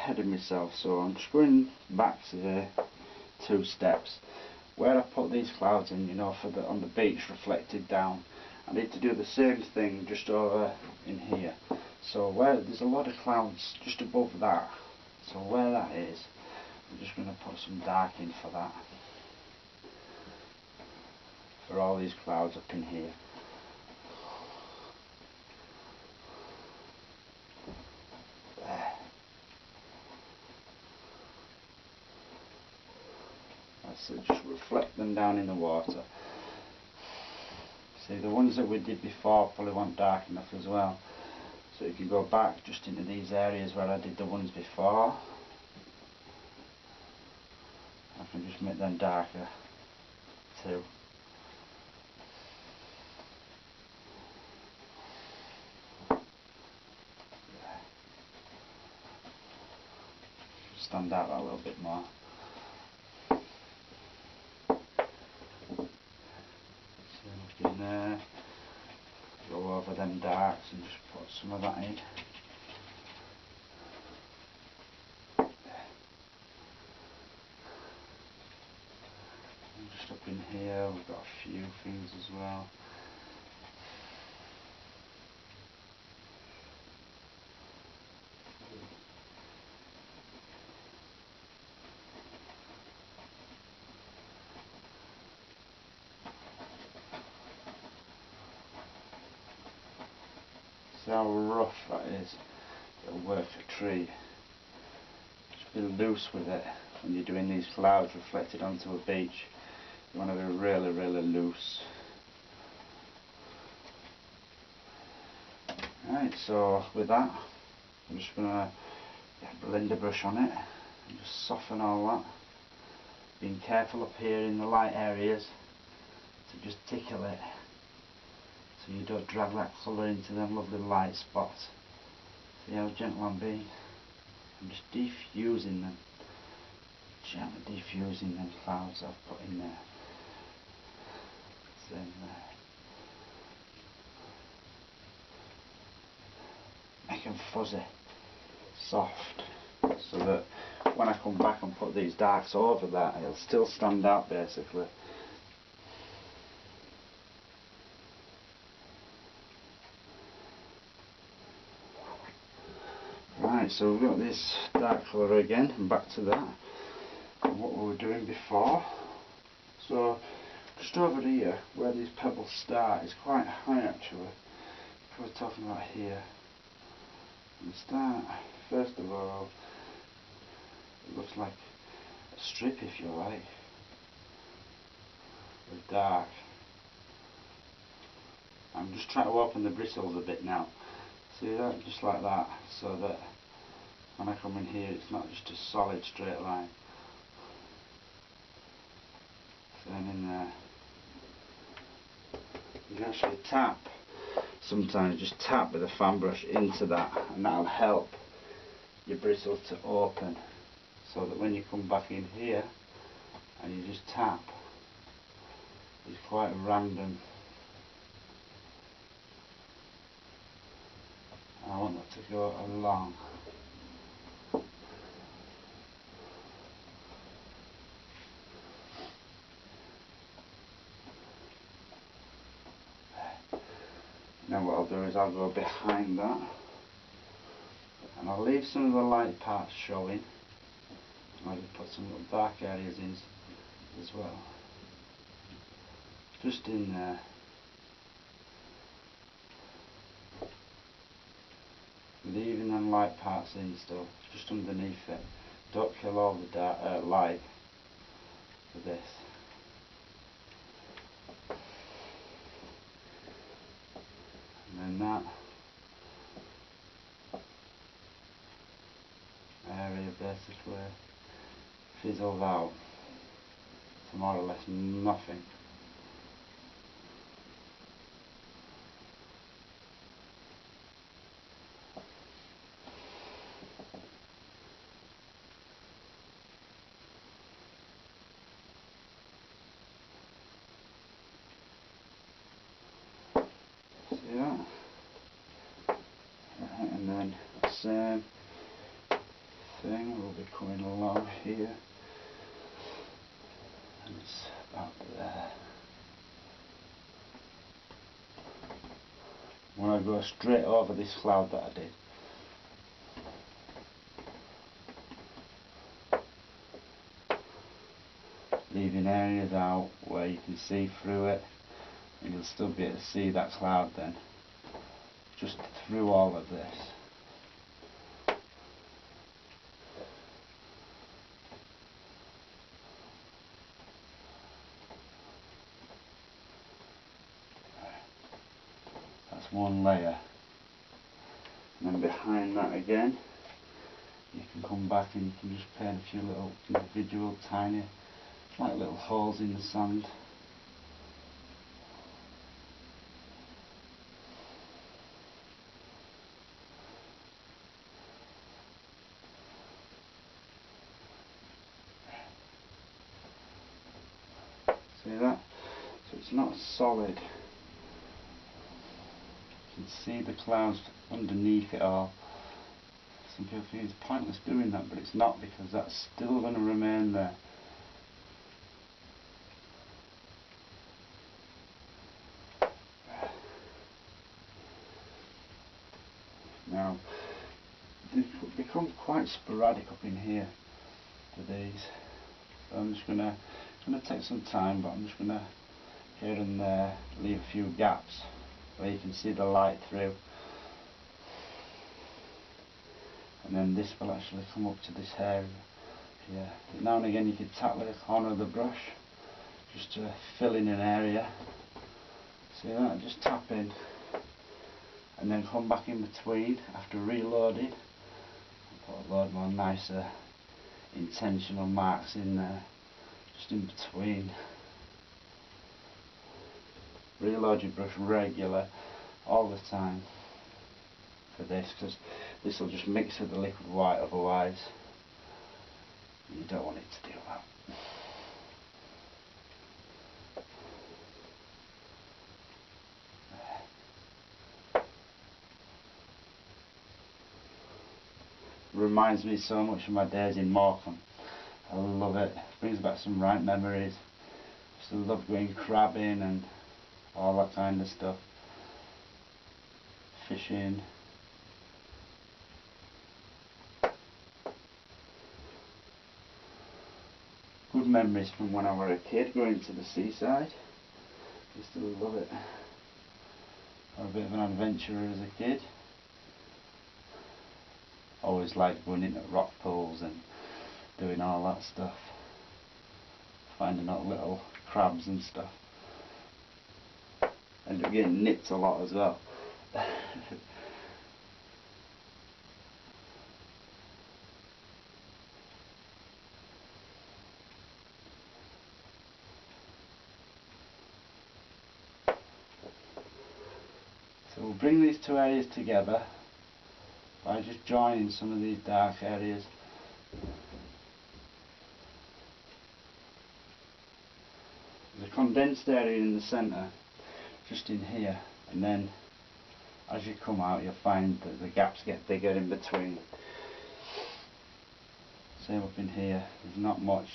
ahead of myself, so I'm just going back to the 2 steps where I put these clouds in, you know, for the on the beach reflected down. I need to do the same thing just over in here. So where there's a lot of clouds just above that, so where that is, I'm just going to put some dark in for that, for all these clouds up in here. There. That's it, just reflect them down in the water. See, the ones that we did before probably weren't dark enough as well. So you can go back just into these areas where I did the ones before. I can just make them darker too. Stand out a little bit more. So we can go over them darks and just put some of that in. And just up in here we've got a few things as well. See how rough that is. It'll work a treat. Just be loose with it when you're doing these clouds reflected onto a beach. You want to be really, really loose. Right, so with that, I'm just going to get a blender brush on it and just soften all that. Being careful up here in the light areas to just tickle it, so you don't drag that colour into them lovely light spots. See how gentle I'm being? I'm just diffusing them, gently diffusing them clouds I've put in there. Same there. Make them fuzzy, soft, so that when I come back and put these darks over that, it'll still stand out basically. Right, so we've got this dark colour again, and back to that, and what we were doing before. So just over here, where these pebbles start, is quite high actually. We're talking about here. And start, first of all, it looks like a strip if you like, with dark. I'm just trying to open the bristles a bit now. See that? Just like that, so that when I come in here it's not just a solid straight line. Same in there. You can actually tap, sometimes just tap with a fan brush into that, and that'll help your bristles to open, so that when you come back in here and you just tap, it's quite random. I want that to go along. Now what I'll do is I'll go behind that, and I'll leave some of the light parts showing. Maybe put some little dark areas in as well. Just in there. Leaving them light parts in still, just underneath it. Don't kill all the dark, light for this. And then that area basically fizzles out to more or less nothing. See that? Right, and then same thing. We'll be coming along here, and it's about there. I want to go straight over this cloud that I did. Leaving areas out where you can see through it, and you'll still be able to see that cloud then, just through all of this. That's one layer, and then behind that again you can come back and you can just paint a few little individual tiny, like little holes in the sand. See that? So it's not solid. You can see the clouds underneath it all. Some people think it's pointless doing that, but it's not, because that's still going to remain there. Now, they become quite sporadic up in here for these. So I'm just gonna take some time, but I'm just gonna here and there leave a few gaps where you can see the light through. And then this will actually come up to this area here. Now and again you can tap with the corner of the brush just to fill in an area. See that? Just tap in and then come back in between after reloading. I'll put a load more nicer intentional marks in there, just in between. Reload your brush regular all the time for this, because this will just mix with the liquid white otherwise. You don't want it to do that. Reminds me so much of my days in Munton. I love it. Brings back some right memories. Still love going crabbing and all that kind of stuff. Fishing. Good memories from when I was a kid going to the seaside. Used to love it. I was a bit of an adventurer as a kid. Always liked going into rock pools and doing all that stuff. Finding out little crabs and stuff. Ended up getting nipped a lot as well. So we'll bring these two areas together by just joining some of these dark areas. There's a condensed area in the centre, just in here, and then as you come out you'll find that the gaps get bigger in between. Same up in here, there's not much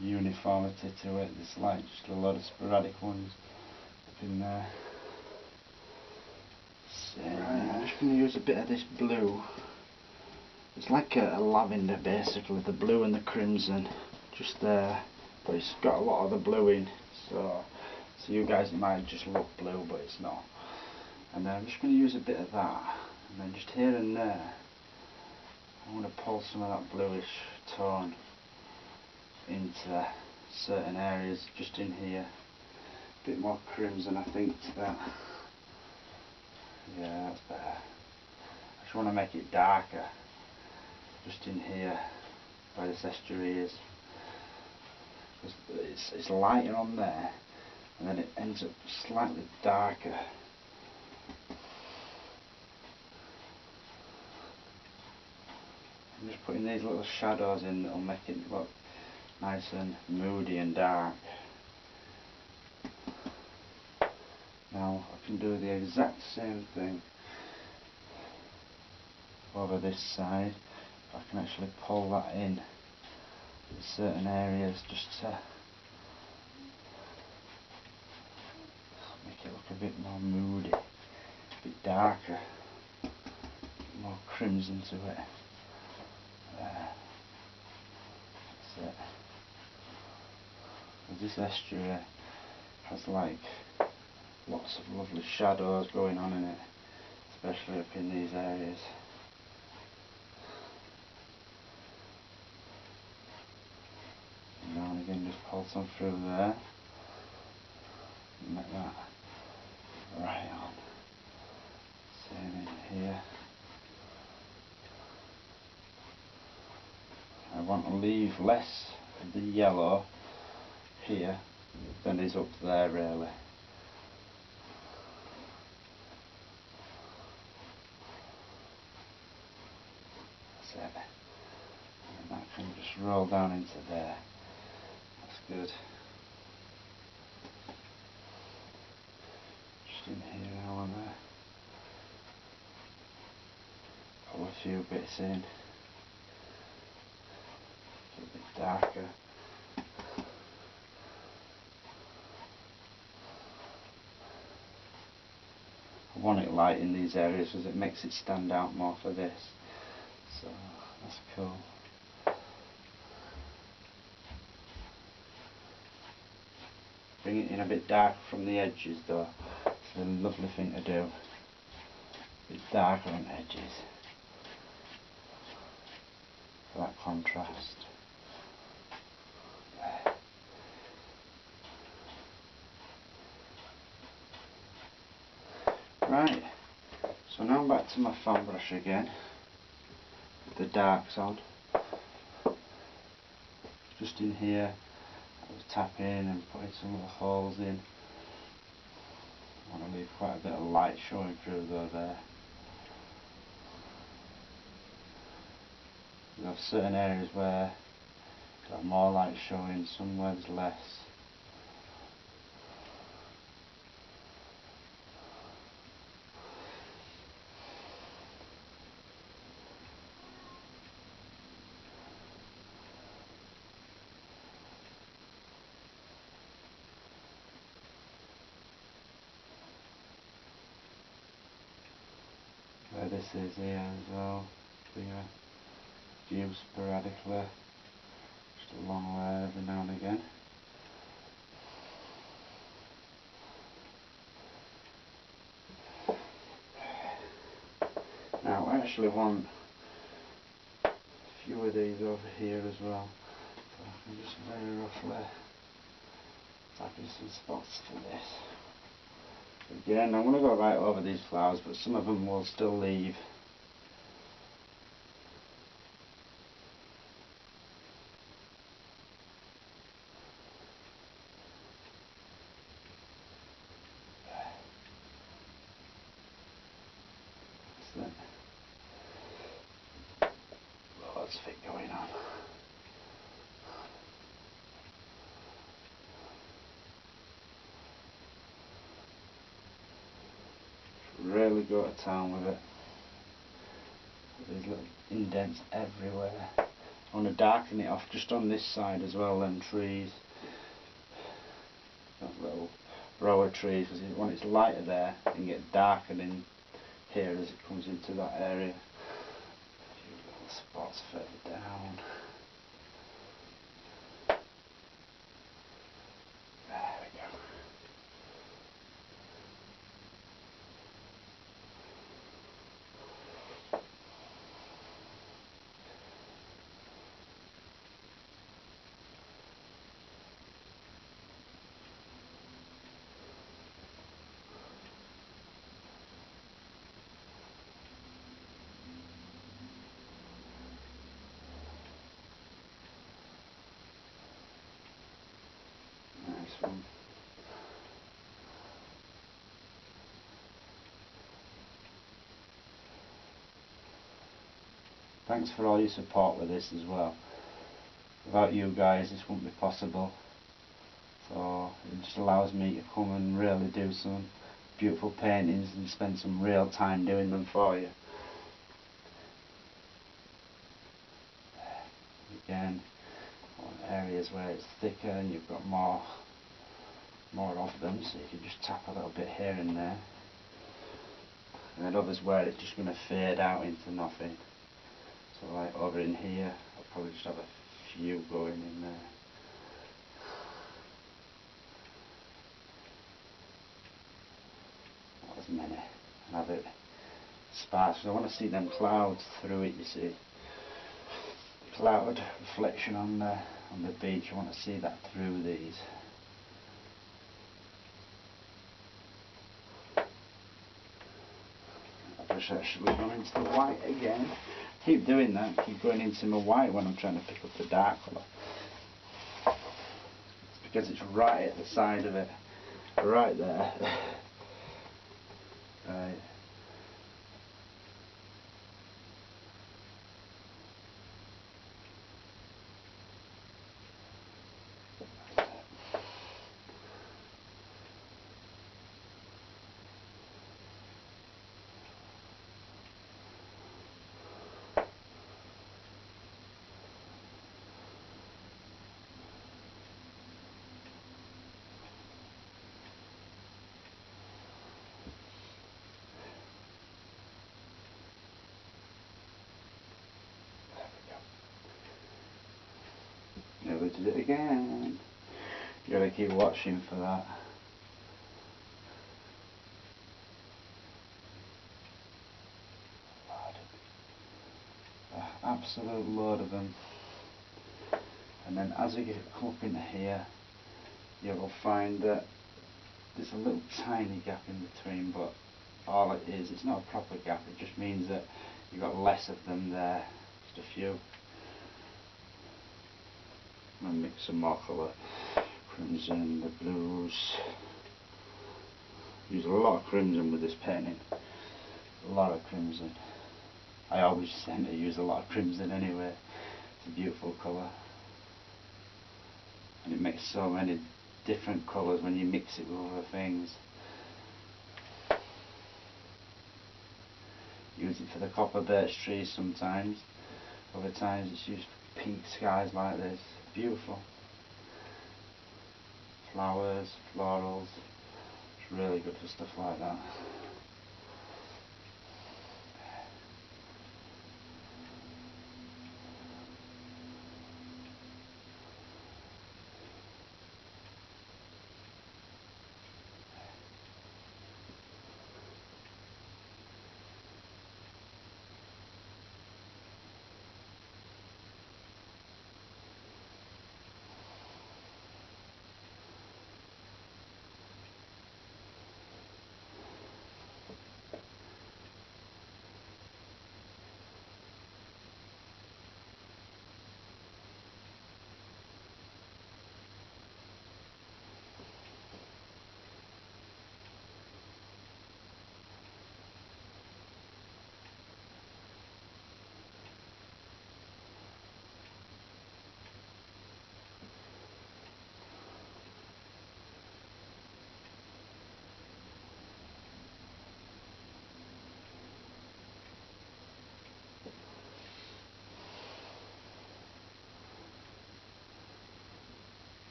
uniformity to it, there's like just a lot of sporadic ones up in there. So I'm just going to use a bit of this blue. It's like a lavender basically, the blue and the crimson, just there, but it's got a lot of the blue in, so you guys might just look blue but it's not. And then I'm just going to use a bit of that, and then just here and there I want to pull some of that bluish tone into certain areas, just in here. A bit more crimson I think to that. Yeah, that's better. I just want to make it darker, just in here where this estuary is. It's lighter on there, and then it ends up slightly darker. I'm just putting these little shadows in that'll make it look nice and moody and dark. Now I can do the exact same thing over this side. I can actually pull that in certain areas just to make it look a bit more moody, a bit darker, more crimson to it. There. That's it. This estuary has like lots of lovely shadows going on in it, especially up in these areas. And now and again just pull some through there and make that right on. Same in here. I want to leave less of the yellow here than is up there really. That's it. And that can just roll down into there. That's good. Just in here now and there. Pull a few bits in. A bit darker. I want it light in these areas because it makes it stand out more for this. So that's cool. Bring it in a bit dark from the edges though. It's a lovely thing to do. A bit darker on the edges for that contrast. There. Right, so now I'm back to my fan brush again, with the darks on. Just in here, I was tapping and putting some of the holes in. I want to leave quite a bit of light showing through though there. You have certain areas where you have more light showing, some where there's less. Where this is here as well, clear view sporadically, just along there every now and again. Now I actually want a few of these over here as well, so I can just very roughly tap in some spots for this. Again, I'm going to go right over these flowers, but some of them will still leave. That's it. Loads of it going on. Really go to town with it. There's little indents everywhere. I want to darken it off just on this side as well, them trees. Those little row of trees, because you want it lighter there and get darker in here as it comes into that area. A few little spots further down. There we go. Nice one. Thanks for all your support with this as well. Without you guys this wouldn't be possible. So it just allows me to come and really do some beautiful paintings and spend some real time doing them for you. again. On areas where it's thicker and you've got more of them, so you can just tap a little bit here and there. And then others where it's just going to fade out into nothing. So like over in here, I'll probably just have a few going in there. Not as many. And have it sparse. So I want to see them clouds through it, you see. Cloud reflection on the beach, I want to see that through these. I've just actually gone into the white again. Keep doing that, keep going into my white when I'm trying to pick up the dark colour. It's because it's right at the side of it, right there. Right. Never did it again. You gotta keep watching for that. Absolute load of them. And then as we get up into here, you will find that there's a little tiny gap in between, but all it is, it's not a proper gap, it just means that you've got less of them there, just a few. I'm going to mix some more colour, crimson, the blues. Use a lot of crimson with this painting, a lot of crimson. I always tend to use a lot of crimson anyway, it's a beautiful colour. And it makes so many different colours when you mix it with other things. Use it for the copper birch trees sometimes, other times it's used for pink skies like this. Beautiful. Flowers, florals, it's really good for stuff like that.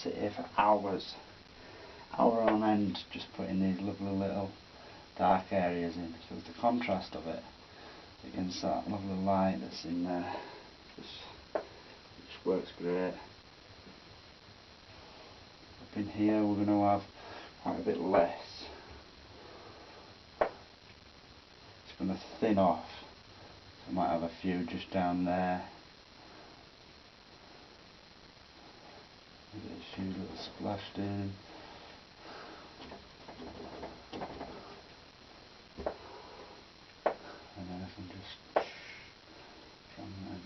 Sit here for hours, hour on end, just putting these lovely little dark areas in. So the contrast of it against that lovely light that's in there, just works great. Up in here we're going to have quite a bit less. It's going to thin off. So I might have a few just down there. Get a few little splashed in. And then I can just from them.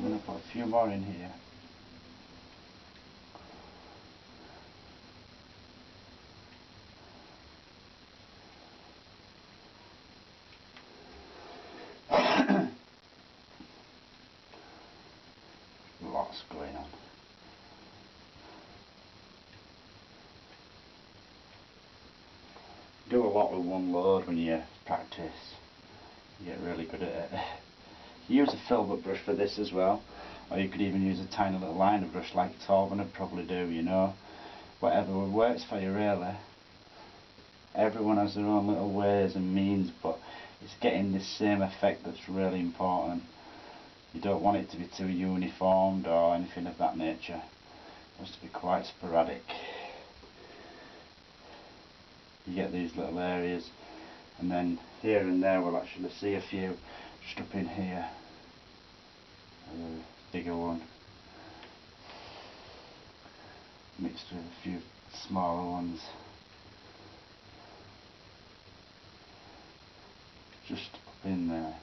I'm going to put a few more in here. Lots going on. Do a lot with one load when you practice. You get really good at it. You use a filbert brush for this as well, or you could even use a tiny little liner brush like Torben would probably do, you know. Whatever works for you really. Everyone has their own little ways and means, but it's getting this same effect that's really important. You don't want it to be too uniformed or anything of that nature. It wants to be quite sporadic. You get these little areas, and then here and there we'll actually see a few just up in here. A bigger one mixed with a few smaller ones. Just up in there.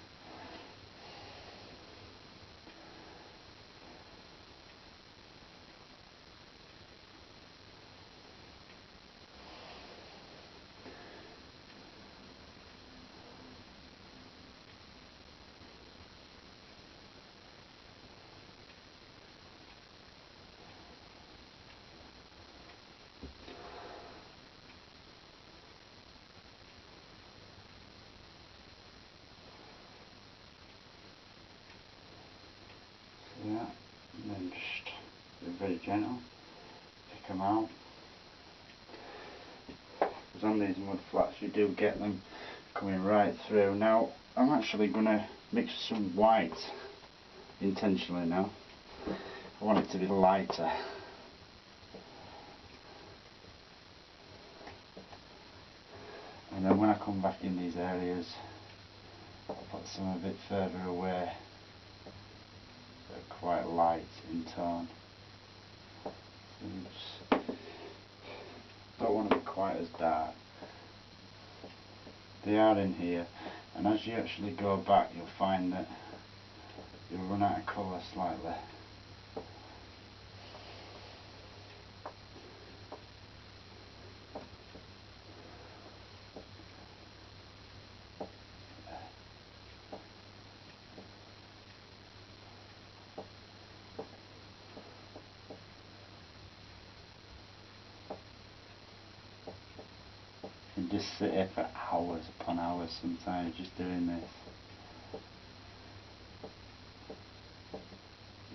Yeah, and then just be very gentle, pick them out. Because on these mud flats you do get them coming right through. Now I'm actually going to mix some white intentionally now. I want it to be lighter. And then when I come back in these areas, I'll put some a bit further away. They're quite light in tone. So you just don't want to be quite as dark. They are in here, and as you actually go back you'll find that you'll run out of colour slightly. You can just sit here for hours upon hours sometimes just doing this.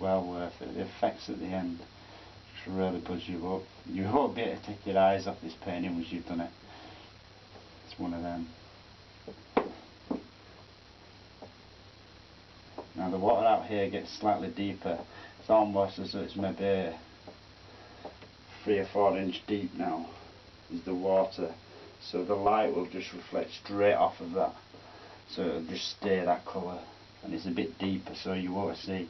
Well worth it. The effects at the end just really buzz you up. You won't be able to take your eyes off this painting once you've done it. It's one of them. Now the water out here gets slightly deeper. It's almost as though it's maybe 3 or 4 inch deep now is the water. So the light will just reflect straight off of that. So it'll just stay that colour. And it's a bit deeper, so you won't see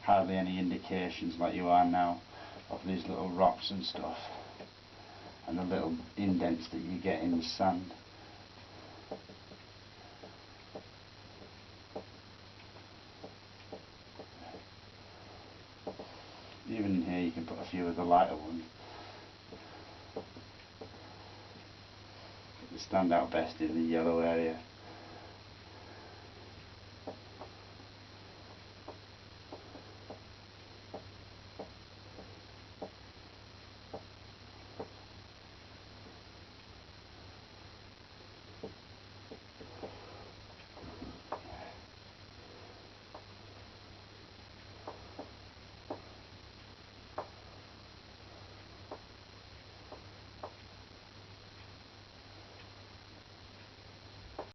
hardly any indications like you are now of these little rocks and stuff. And the little indents that you get in the sand. Even in here you can put a few of the lighter ones. They stand out best in the yellow area.